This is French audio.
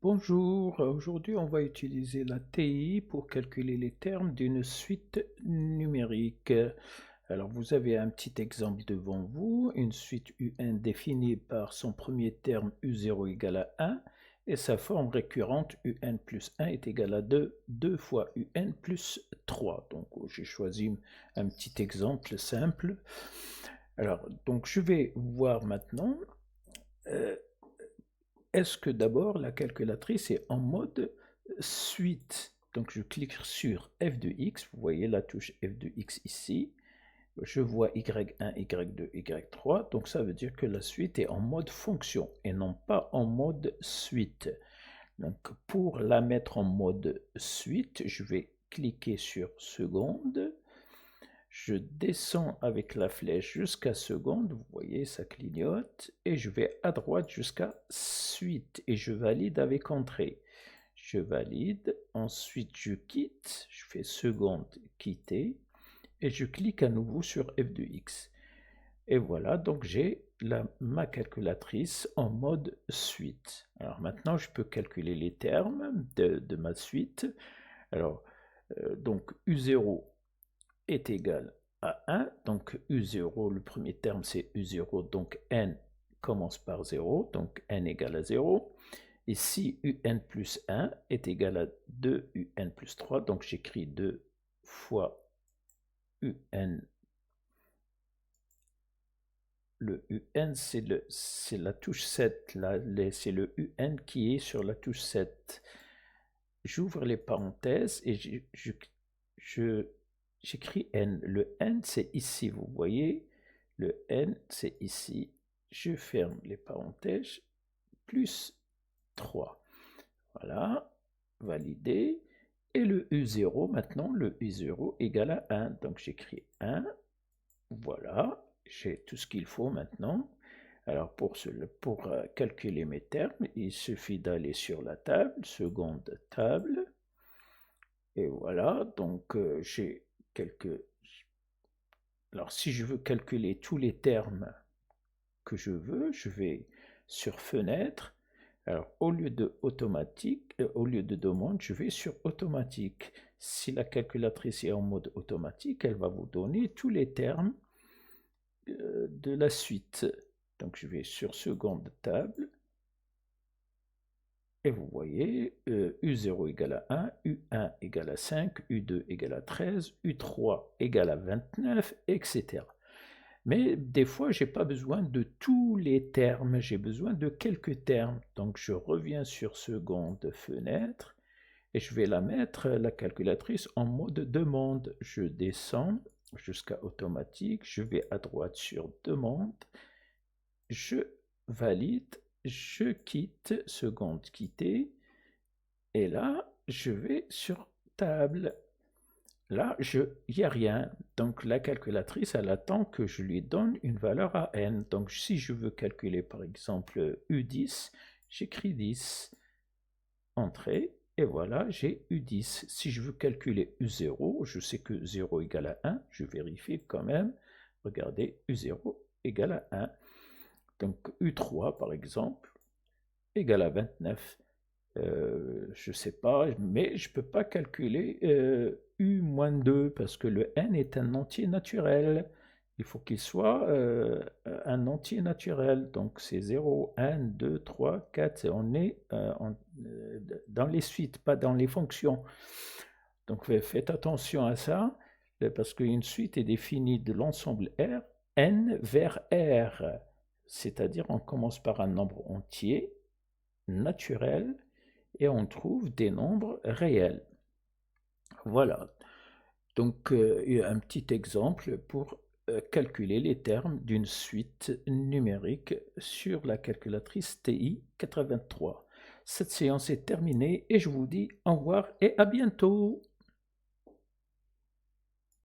Bonjour, aujourd'hui on va utiliser la TI pour calculer les termes d'une suite numérique. Alors vous avez un petit exemple devant vous, une suite UN définie par son premier terme U0 égale à 1 et sa forme récurrente UN plus 1 est égale à 2, 2 fois UN plus 3. Donc j'ai choisi un petit exemple simple. Alors donc je vais voir maintenant. euh, Est-ce que d'abord la calculatrice est en mode suite? Donc je clique sur f de x, vous voyez la touche f de x ici, je vois y1, y2, y3, donc ça veut dire que la suite est en mode fonction et non pas en mode suite. Donc pour la mettre en mode suite, je vais cliquer sur seconde, je descends avec la flèche jusqu'à seconde, vous voyez, ça clignote, et je vais à droite jusqu'à suite, et je valide avec entrée. Je valide, ensuite je quitte, je fais seconde, quitter, et je clique à nouveau sur f de x. Et voilà, donc j'ai ma calculatrice en mode suite. Alors maintenant, je peux calculer les termes de ma suite. Alors, donc U0 est égal à 1, donc U0, le premier terme c'est U0, donc n commence par 0, donc n égale à 0. Et si UN plus 1 est égal à 2 UN plus 3, donc j'écris 2 fois UN. Le UN, c'est la touche 7, c'est le UN qui est sur la touche 7. J'ouvre les parenthèses et j'écris N. Le N, c'est ici, vous voyez. Le N, c'est ici. Je ferme les parenthèses, plus 3. Voilà, validé. Et le U0, maintenant, le U0 égale à 1. Donc j'écris 1. Voilà, j'ai tout ce qu'il faut maintenant. Alors pour calculer mes termes, il suffit d'aller sur la table, seconde table. Et voilà, donc j'ai quelques... Alors si je veux calculer tous les termes que je veux, je vais sur fenêtre. Alors au lieu de automatique, au lieu de demande, je vais sur automatique. Si la calculatrice est en mode automatique, elle va vous donner tous les termes de la suite. Donc je vais sur seconde table. Et vous voyez, U0 égale à 1, U1 égale à 5, U2 égale à 13, U3 égale à 29, etc. Mais des fois, je n'ai pas besoin de tous les termes, j'ai besoin de quelques termes. Donc je reviens sur seconde fenêtre et je vais la mettre, la calculatrice, en mode demande. Je descends jusqu'à automatique, je vais à droite sur demande, je valide, je quitte, seconde quitter, et là, je vais sur table. Là, il n'y a rien. Donc la calculatrice, elle attend que je lui donne une valeur à n. Donc si je veux calculer par exemple U10, j'écris 10, entrée, et voilà, j'ai U10. Si je veux calculer U0, je sais que 0 égale à 1, je vérifie quand même. Regardez, U0 égale à 1. Donc U3 par exemple, égale à 29. Je ne sais pas, mais je ne peux pas calculer U-2 parce que le n est un entier naturel. Il faut qu'il soit un entier naturel. Donc c'est 0, 1, 2, 3, 4. On est dans les suites, pas dans les fonctions. Donc faites attention à ça, parce qu'une suite est définie de l'ensemble R, n vers R. C'est-à-dire on commence par un nombre entier, naturel, et on trouve des nombres réels. Voilà, donc un petit exemple pour calculer les termes d'une suite numérique sur la calculatrice TI 83. Cette séance est terminée et je vous dis au revoir et à bientôt.